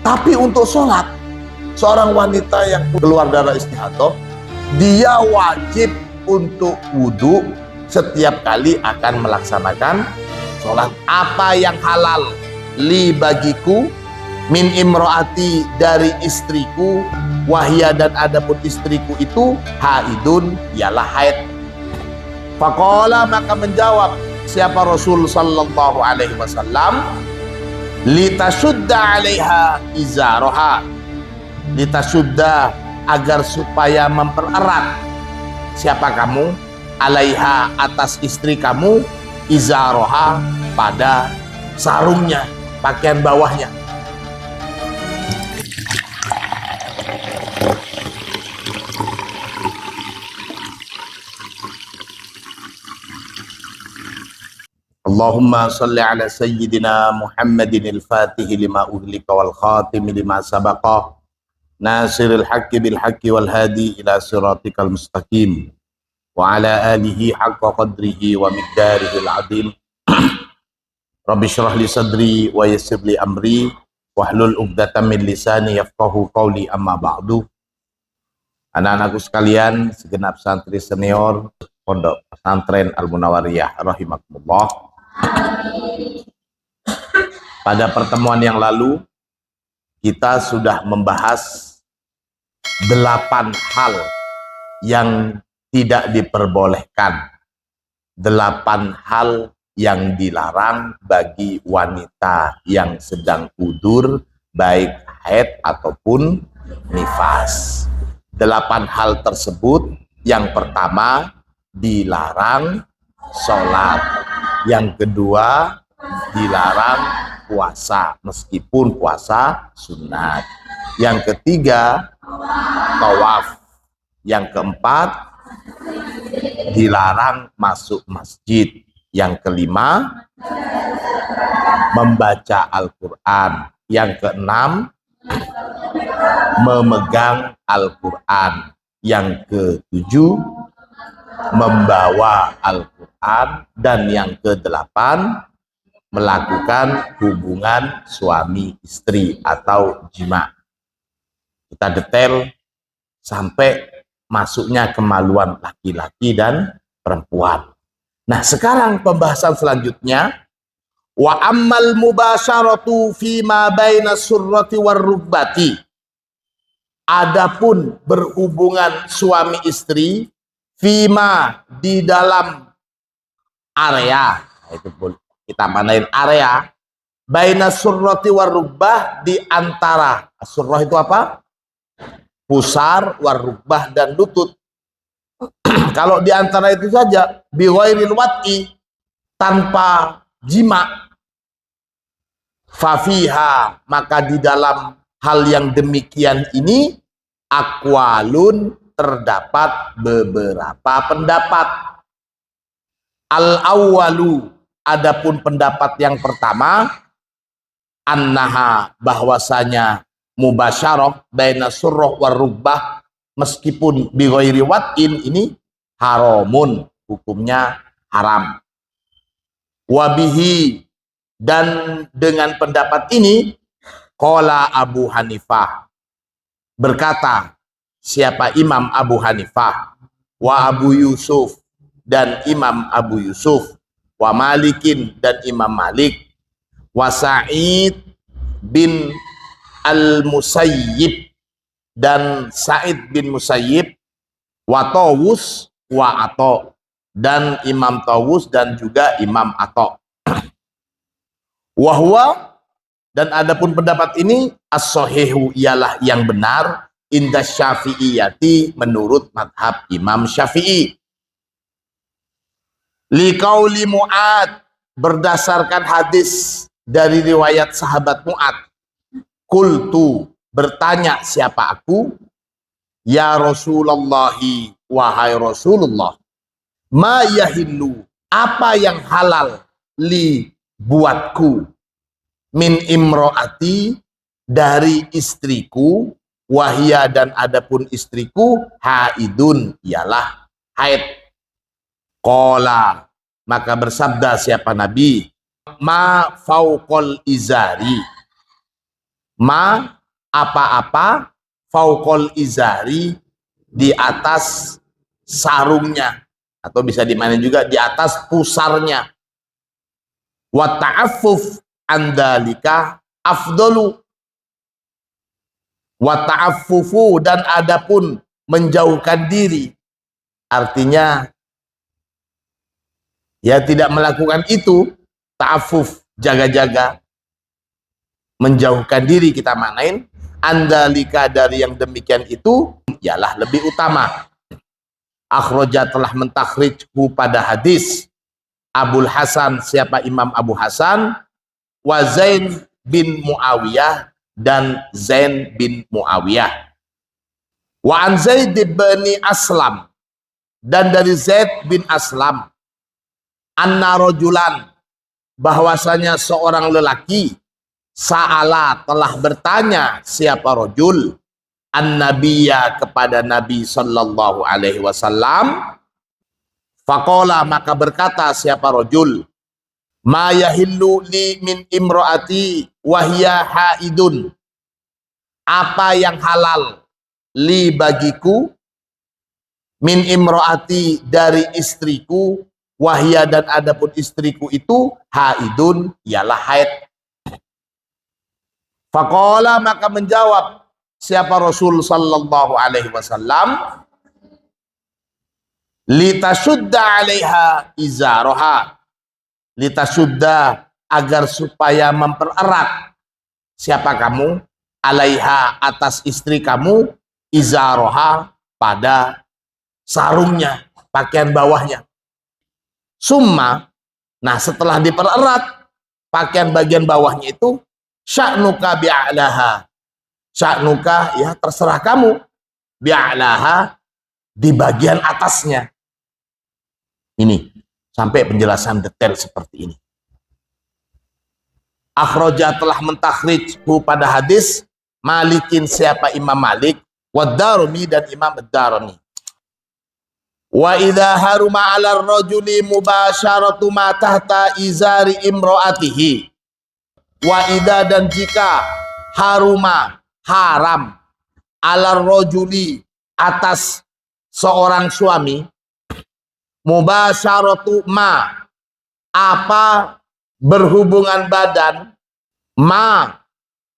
Tapi untuk sholat, seorang wanita yang keluar darah istihadah, dia wajib untuk wudhu setiap kali akan melaksanakan sholat. Apa yang halal li bagiku, min imro'ati dari istriku, wahya dan adapun istriku itu haidun ialah haid. Faqala maka menjawab siapa Rasul sallallahu alaihi wasallam, litasudda 'alaiha izaraha, litasudda agar supaya mempererat siapa kamu, 'alaiha atas istri kamu, izaraha pada sarungnya, pakaian bawahnya. Allahumma salli ala sayyidina Muhammadin al-fatihi lima uhlika wal khatimi lima sabaqa nasiril haqqi bil haqqi wal hadi ila siratikal mustaqim wa ala alihi haqqa qadrihi wa miqdarihi al-azim. Rabbi shrah li sadri wa yassir li amri wahlul 'uqdatam min lisani yafqahu qawli, amma ba'du. Anak-anakku sekalian, segenap santri senior Pondok Pesantren Al-Munawwariyah rahimakumullah. Pada pertemuan yang lalu kita sudah membahas 8 hal yang tidak diperbolehkan, 8 hal yang dilarang bagi wanita yang sedang udur, baik haid ataupun nifas. 8 hal tersebut, yang pertama dilarang sholat, yang kedua dilarang puasa meskipun puasa sunat, yang ketiga tawaf, yang keempat dilarang masuk masjid, yang kelima membaca Al-Quran, yang keenam memegang Al-Quran, yang ketujuh membawa Al-Quran, dan yang kedelapan melakukan hubungan suami istri atau jima. Kita detail sampai masuknya kemaluan laki-laki dan perempuan. Nah, sekarang pembahasan selanjutnya, wa ammal mubasyaratu fi ma baina surrati war rukbati. Adapun berhubungan suami istri fima di dalam area, itu boleh kita manain area, baina surrati war rukbah, di antara surrah itu apa? Pusar, war rukbah dan lutut. Kalau di antara itu saja, bi ghairil wat'i, tanpa jima, fafiha, maka di dalam hal yang demikian ini aqwalun, terdapat beberapa pendapat. Al-awwalu, adapun pendapat yang pertama, annaha, bahwasanya mubasyarah baina surrah war rukbah meskipun bi ghairi wat'in ini haramun, hukumnya haram. Wabihi, dan dengan pendapat ini qala Abu Hanifah, berkata siapa Imam Abu Hanifah, wa Abu Yusuf, dan Imam Abu Yusuf, wa Malikin, dan Imam Malik, wa Sa'id bin Al-Musayyib, dan Sa'id bin Musayyib, wa Tawus wa Ato, dan Imam Tawus dan juga Imam Ato. Wahwa, dan adapun pendapat ini as-sahihu, ialah yang benar, inda syafi'iyati, menurut madhab Imam Syafi'i. Liqauli Mu'ad, berdasarkan hadis dari riwayat sahabat Mu'ad. Qultu, bertanya siapa aku, ya Rasulullahi, wahai Rasulullah, ma yahillu, apa yang halal, li, buatku, min imro'ati, dari istriku, wahya, dan adapun istriku, haidun, ialah haid. Qala, maka bersabda siapa Nabi, ma fauqal izari, Ma apa-apa fauqol izari di atas sarungnya, atau bisa dimainin juga di atas pusarnya. Wa ta'affuf andalika afdalu. Wa ta'affufu, dan adapun menjauhkan diri, artinya ya tidak melakukan itu, ta'affuf, jaga-jaga, menjauhkan diri kita maknain, andalika, dari yang demikian itu, ialah lebih utama. Akhraja, telah mentakhrijhu pada hadis Abul Hasan, siapa Imam Abu Hasan, wa Zain bin Muawiyah, dan Zain bin Muawiyah. Wa an Zaid bin Aslam, dan dari Zaid bin Aslam, anna rojulan, bahwasanya seorang lelaki, sa'ala, telah bertanya siapa rojul, an-nabiyya, kepada Nabi sallallahu alaihi wasallam. Faqala, maka berkata siapa rojul, ma yahillu li min imro'ati wahya haidun, apa yang halal li bagiku, min imro'ati, dari istriku, wahya, dan adapun istriku itu, haidun, ialah haid. Faqala, maka menjawab siapa Rasul sallallahu alaihi wasallam, litasudda alaiha izaroha, litasudda, agar supaya mempererat siapa kamu, alaiha, atas istri kamu, izaroha, pada sarungnya, pakaian bawahnya. Summa, nah setelah dipererat pakaian bagian bawahnya itu, sya'nuka bi'alaha, sya'nuka, ya terserah kamu, bi'alaha, di bagian atasnya. Ini sampai penjelasan detail seperti ini. Akhraja, telah mentakhrij pada hadis Malikin, siapa Imam Malik, wad-Darimi, dan Imam ad-Darimi. Wa idza haruma 'ala ar-rajuli mubasharatu ma tahta izari imro'atihi. Wa idza, dan jika haruma, haram, 'ala ar-rajuli, atas seorang suami, mubasharatu ma, apa, berhubungan badan, ma,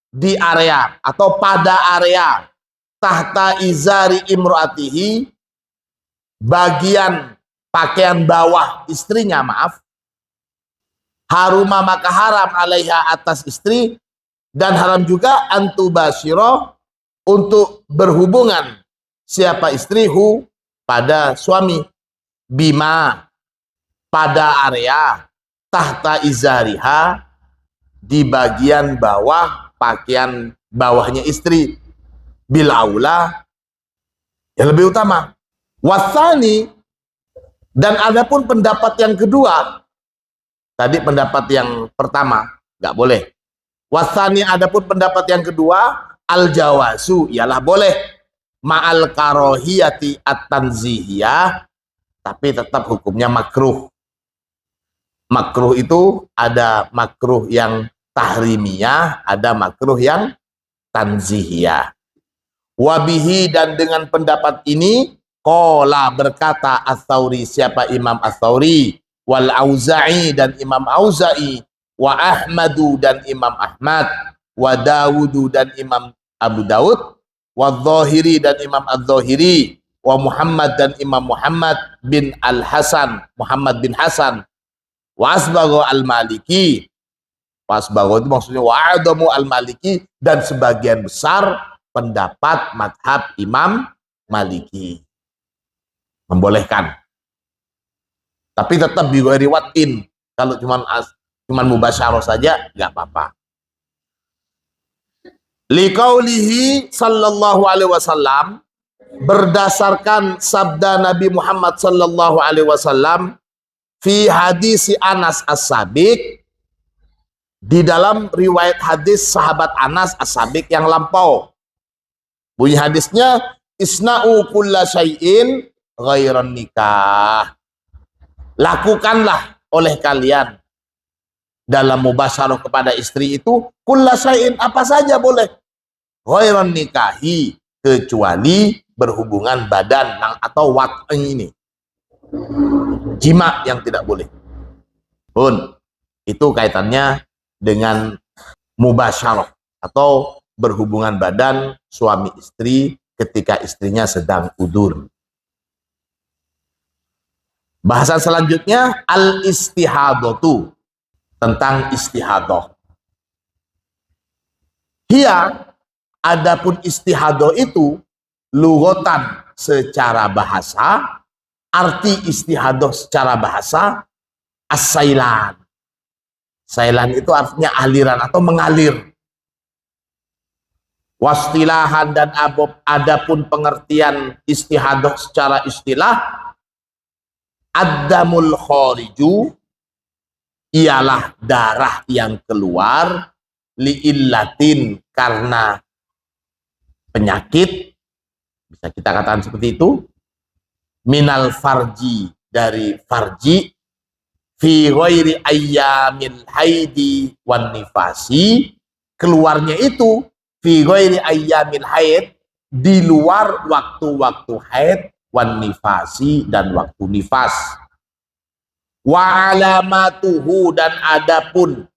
di area atau pada area, tahta izari imro'atihi, bagian pakaian bawah istrinya, maaf, haruma, maka haram, alaiha, atas istri, dan haram juga antubashiro, untuk berhubungan siapa istrihu, pada suami, bima, pada area, tahta izariha, di bagian bawah pakaian bawahnya istri, bil aula, yang lebih utama. Wasani, dan adapun pendapat yang kedua, tadi pendapat yang pertama nggak boleh. Wasani, adapun pendapat yang kedua, al jawazu, ialah boleh, ma'al karohiyati at-tanzihiyah, tapi tetap hukumnya makruh. Makruh itu ada makruh yang tahrimiyah, ada makruh yang tanzihiyah. Wabihi, dan dengan pendapat ini, qala, berkata Ats-Tsauri, siapa Imam Ats-Tsauri, wal Auza'i, dan Imam Auza'i, wa Ahmadu, dan Imam Ahmad, wa Dawudu, dan Imam Abu Daud, wa Dzahiri, dan Imam Adz-Dzahiri, wa Muhammad, dan Imam Muhammad bin Al-Hasan, Muhammad bin Hasan, wa Asbaghu al-Maliki, Asbaghu itu maksudnya wa adamu al-Maliki, dan sebagian besar pendapat madhab Imam Maliki membolehkan, tapi tetap biwariwatin, kalau cuman mubasyarah saja nggak apa-apa. Liqaulihi sallallahu alaihi wasallam, berdasarkan sabda Nabi Muhammad sallallahu alaihi wasallam, fi hadisi Anas As-Sabiq, di dalam riwayat hadis sahabat Anas As-Sabiq yang lampau. Bunyi hadisnya, isna'u kulla syai'in ghairan nikah. Lakukanlah oleh kalian dalam mubasyarah kepada istri itu kulla syai'in, apa saja boleh, ghairan nikahi, kecuali berhubungan badan atau wat'ing ini, jima yang tidak boleh. Pun itu kaitannya dengan mubasyarah atau berhubungan badan suami istri ketika istrinya sedang udur. Bahasan selanjutnya al-istihadatu, tentang istihadah. Hiya, adapun istihadah itu lughatan secara bahasa, arti istihadah secara bahasa as-sailan. Sailan itu artinya aliran atau mengalir. Wastilahan, dan adapun pengertian istihadah secara istilah, ad-damul khariju, ialah darah yang keluar, li'illatin, karena penyakit, bisa kita katakan seperti itu, minal farji, dari farji, fi ghairi ayyamil haidi wan nifasi, keluarnya itu fi ghairi ayyamil haid, di luar waktu-waktu haid, wan nifasi, dan waktu nifas. Wa alamatuhu, dan adapun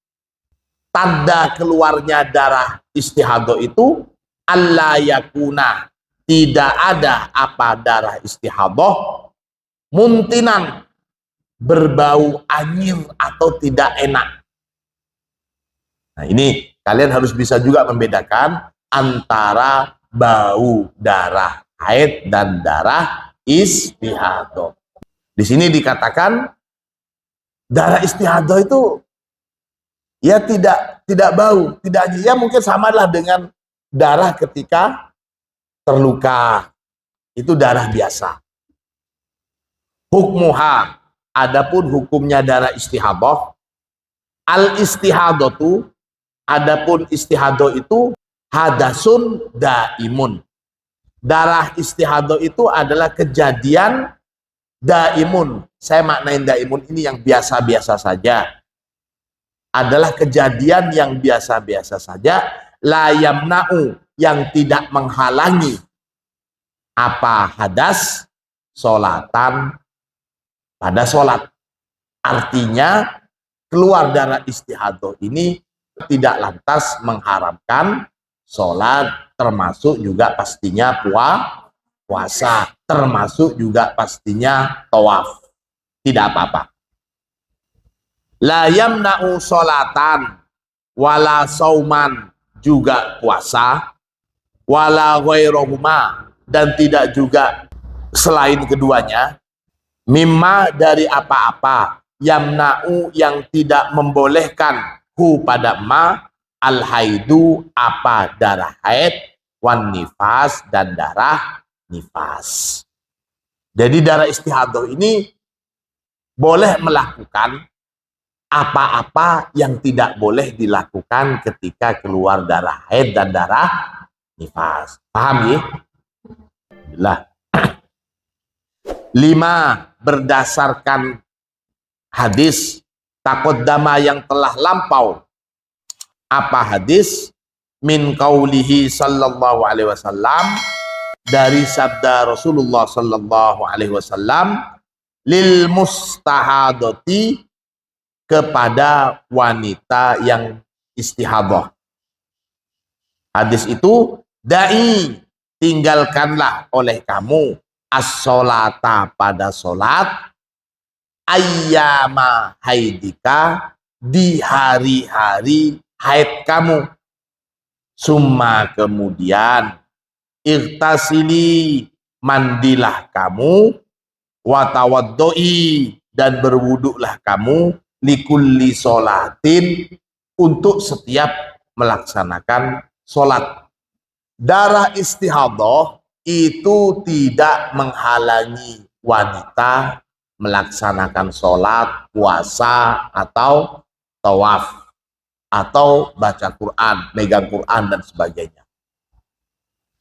tanda keluarnya darah istihadah itu, alla yakuna, tidak ada apa darah istihadah, muntinan, berbau anyir atau tidak enak. Nah, ini kalian harus bisa juga membedakan antara bau darah haid dan darah istihadah. Di sini dikatakan darah istihadah itu ya tidak bau, tidak anyir. Ya mungkin samalah dengan darah ketika terluka. Itu darah biasa. Hukmuha, adapun hukumnya darah istihadah, al istihadatu, adapun istihadah itu hadasun daimun. Darah istihadah itu adalah kejadian daimun. Saya maknain daimun ini yang biasa-biasa saja. Adalah kejadian yang biasa-biasa saja, la yamna'u, yang tidak menghalangi apa hadas sholatan pada sholat. Artinya keluar darah istihadah ini tidak lantas mengharamkan sholat, termasuk juga pastinya puasa, termasuk juga pastinya tawaf. Tidak apa-apa. La yamna'u sholatan wala sauman, juga puasa, wala ghairuhuma, dan tidak juga selain keduanya, mimma, dari apa-apa, yamna'u, yang tidak membolehkan, hu pada ma, al haidu, apa darah haid, wan nifas, dan darah nifas. Jadi darah istihadah ini boleh melakukan apa-apa yang tidak boleh dilakukan ketika keluar darah haid dan darah nifas. Paham ya? Alhamdulillah. 5. Berdasarkan hadis taqaddama yang telah lampau. Apa hadis? Min qaulihi sallallahu alaihi wasallam, dari sabda Rasulullah sallallahu alaihi wasallam, lil mustahadati, kepada wanita yang istihadah. Hadis itu, da'i, tinggalkanlah oleh kamu as-sholata, pada sholat, ayyama haidika, di hari-hari haid kamu, summa, kemudian, irtasili, mandilah kamu, watawaddoi, dan berwuduklah kamu, likulli sholatin, untuk setiap melaksanakan sholat. Darah istihadah itu tidak menghalangi wanita melaksanakan sholat, puasa, atau tawaf, atau baca Quran, megang Quran, dan sebagainya.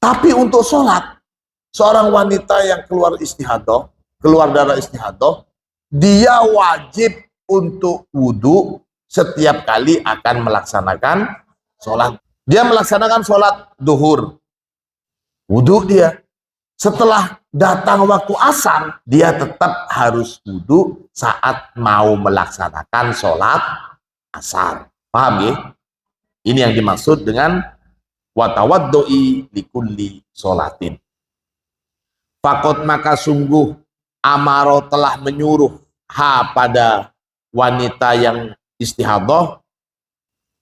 Tapi untuk sholat, seorang wanita yang keluar istihadah, keluar darah istihadah, dia wajib untuk wudhu setiap kali akan melaksanakan sholat. Dia melaksanakan sholat duhur, wudhu dia. Setelah datang waktu asar, dia tetap harus wudhu saat mau melaksanakan sholat asar. Paham ya? Ini yang dimaksud dengan watawaddo'i likulli sholatin. Fakot maka sungguh amaro telah menyuruh pada wanita yang istihadah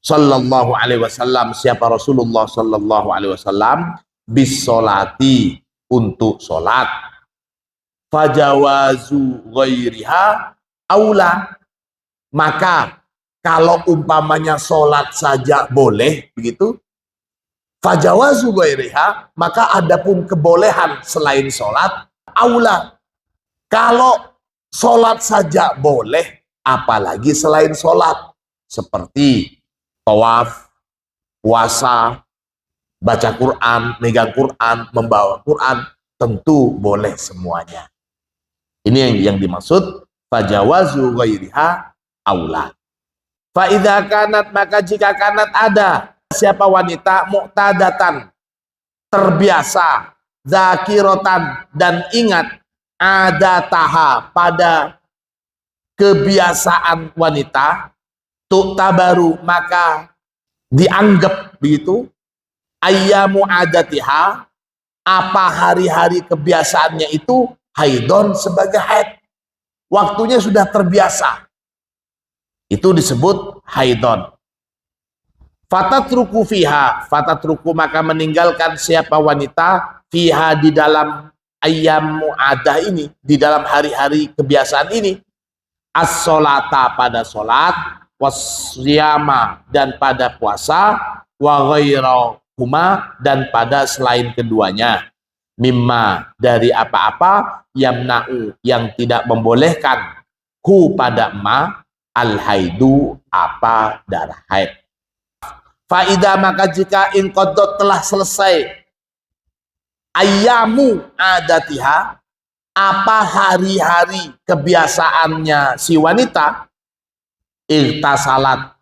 sallallahu alaihi wasallam, siapa Rasulullah sallallahu alaihi wasallam, bis sholati, untuk sholat. Fajawazu ghairiha aula, maka kalau umpamanya sholat saja boleh begitu, fajawazu ghairiha, maka adapun kebolehan selain sholat, aula. Kalau sholat saja boleh, apalagi selain sholat, seperti tawaf, puasa, baca Quran, megang Quran, membawa Quran, tentu boleh semuanya. Ini yang dimaksud fajawazu ghairiha aula. Fa idza kanat, maka jika kanat ada siapa wanita muqtadatan, terbiasa, zakiratan, dan ingat, ada taha, pada kebiasaan wanita, tu'tabaru, maka dianggap begitu, ayyamu adatiha, apa hari-hari kebiasaannya itu, haidon, sebagai haid. Waktunya sudah terbiasa, itu disebut haidon. Fatatruku fiha, fatatruku, maka meninggalkan siapa wanita, fiha, di dalam ayyamu adah ini, di dalam hari-hari kebiasaan ini, as-sholata, pada sholat, wasyama, dan pada puasa, wa ghairahuma, dan pada selain keduanya, mimma, dari apa-apa, yamna'u, yang tidak membolehkan, hu, pada ma, al-haidu, apa darah haid. Faidah, maka jika inqadot, telah selesai, ayyamu adatiha, apa hari-hari kebiasaannya si wanita, irtasalat,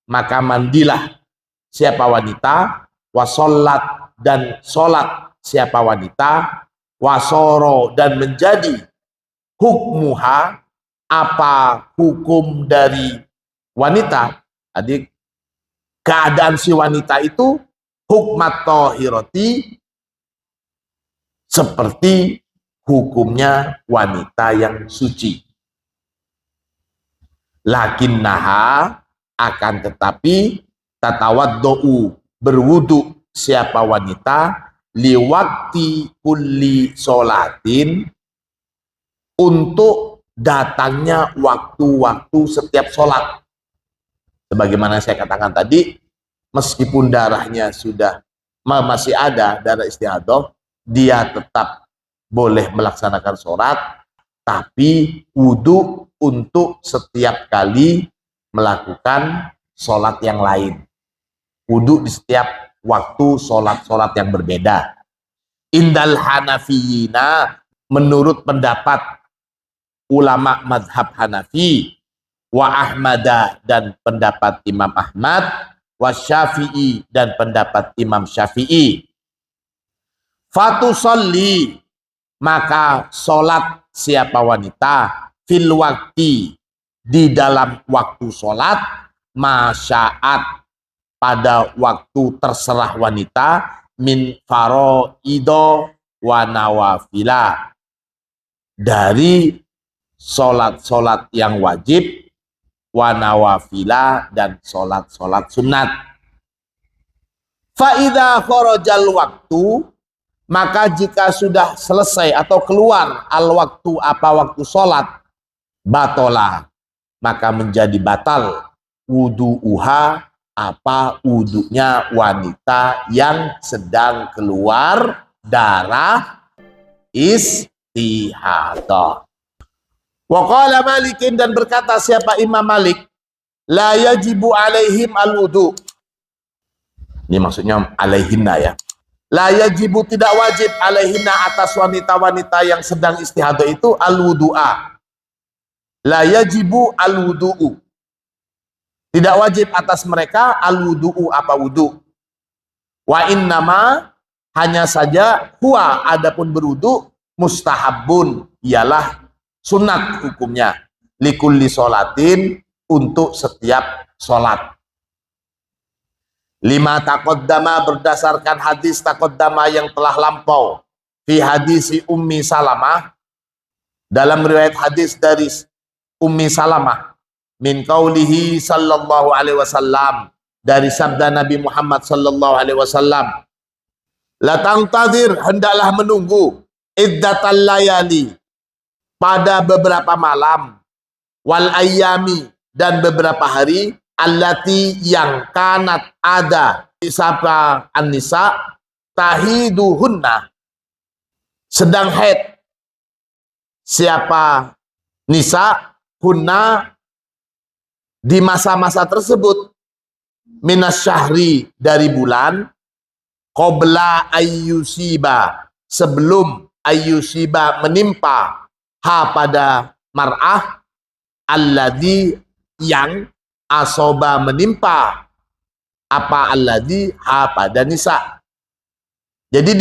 maka mandilah siapa wanita, wasollat, dan sholat siapa wanita, wasoro, dan menjadi hukmuha, apa hukum dari wanita. Adik, keadaan si wanita itu hukmat tohiroti, seperti hukumnya wanita yang suci. Lakinnaha, akan tetapi, tatawaddo'u, berwudu siapa wanita, liwakti kulli sholatin, untuk datangnya waktu-waktu setiap sholat. Sebagaimana saya katakan tadi, meskipun darahnya sudah masih ada, darah istihadah, dia tetap boleh melaksanakan sholat, tapi wudhu untuk setiap kali melakukan sholat yang lain. Wudhu di setiap waktu sholat-sholat yang berbeda. Indal Hanafiyina, menurut pendapat ulama madhab Hanafi, wa Ahmadah, dan pendapat Imam Ahmad, wa Syafi'i, dan pendapat Imam Syafi'i. Fatusalli, maka sholat siapa wanita, fil wakti, di dalam waktu sholat, masya'at, pada waktu terserah wanita, min faroido wa nawafila, dari sholat-sholat yang wajib, wa nawafila, dan sholat-sholat sunat. Fa'idha kharajal waktu, maka jika sudah selesai atau keluar al waktu, apa waktu sholat, batola, maka menjadi batal wudu'uha, apa wudunya wanita yang sedang keluar darah istihadah. Wa qala Malikin, dan berkata siapa Imam Malik, la yajibu alaihim al-wudu. Ini maksudnya alaihinna ya. La yajibu, tidak wajib, alaihinna, atas wanita-wanita yang sedang istihadah itu, al-wudu'a. La yajibu al-wudu'u, Tidak wajib atas mereka al-wudu'u apa wudu. Wa innama hanya saja huwa adapun berwudu mustahabun ialah sunat hukumnya likulli sholatin untuk setiap sholat. Lima taqaddama berdasarkan hadis taqaddama yang telah lampau. Fi hadisi Ummi Salamah dalam riwayat hadis dari Ummi Salamah min qaulihi sallallahu alaihi wasallam dari sabda Nabi Muhammad sallallahu alaihi wasallam, la tangtadir hendaklah menunggu iddatal layali pada beberapa malam wal ayyami dan beberapa hari allati yang kanat ada siapa an-nisa tahiduhunna sedang haid siapa nisa hunna di masa-masa tersebut minas syahri dari bulan qabla ayyusiba sebelum ayyusiba menimpa ha pada mar'ah alladhi yang asoba menimpa apa alladhi ha pada nisa. Jadi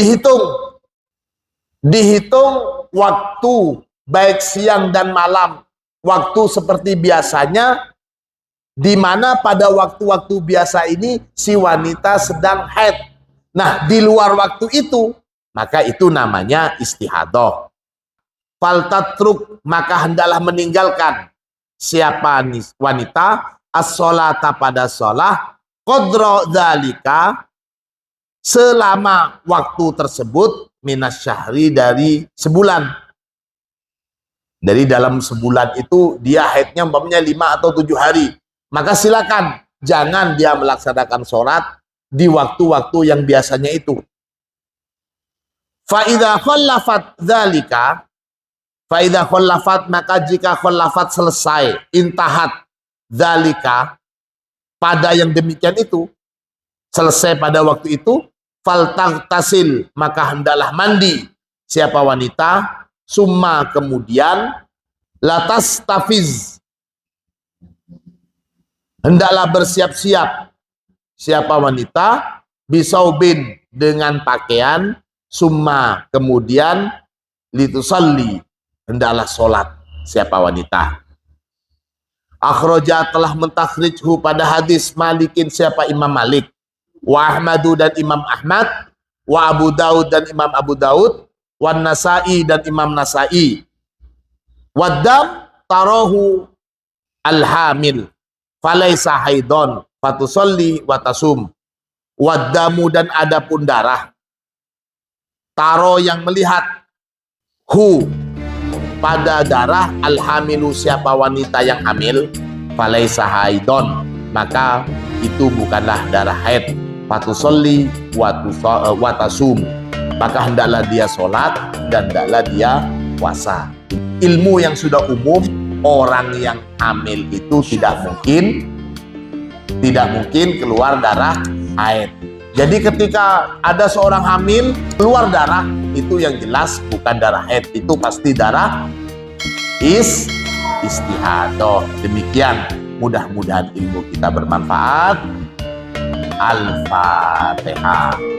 dihitung waktu baik siang dan malam, waktu seperti biasanya, di mana pada waktu-waktu biasa ini si wanita sedang haid. Nah, di luar waktu itu, maka itu namanya istihadah. Faltatruk, maka hendaklah meninggalkan siapa wanita as-sholata pada sholah qadra dzalika selama waktu tersebut minas syahri dari sebulan. Dari dalam sebulan itu dia haidnya umpamanya 5 atau 7 hari. Maka silakan jangan dia melaksanakan sholat di waktu-waktu yang biasanya itu. Fa idza khallafat dzalika, fa idza khallafat maka jika khallafat selesai, intahat dzalika pada yang demikian itu, selesai pada waktu itu, faltaghtasil maka hendaklah mandi siapa wanita, summa kemudian latas tafiz hendaklah bersiap-siap siapa wanita bisaubin dengan pakaian summa kemudian litusalli hendaklah sholat siapa wanita. Akhraja telah mentakhrijhu pada hadis Malikin siapa Imam Malik wa Ahmadu dan Imam Ahmad wa Abu Daud dan Imam Abu Daud wa Nasai dan Imam Nasai waddam tarahu al-hamil falaisa haidon fatusolli watasum waddamu dan adapun darah taro yang melihat hu pada darah al-hamilu siapa wanita yang hamil falaisa haidon maka itu bukanlah darah haid fatusolli watasum maka hendaklah dia sholat dan hendaklah dia puasa. Ilmu yang sudah umum, orang yang hamil itu tidak mungkin keluar darah haid. Jadi ketika ada seorang hamil keluar darah, itu yang jelas bukan darah haid, itu pasti darah istihadah. Demikian, mudah-mudahan ilmu kita bermanfaat. Al-Fatihah.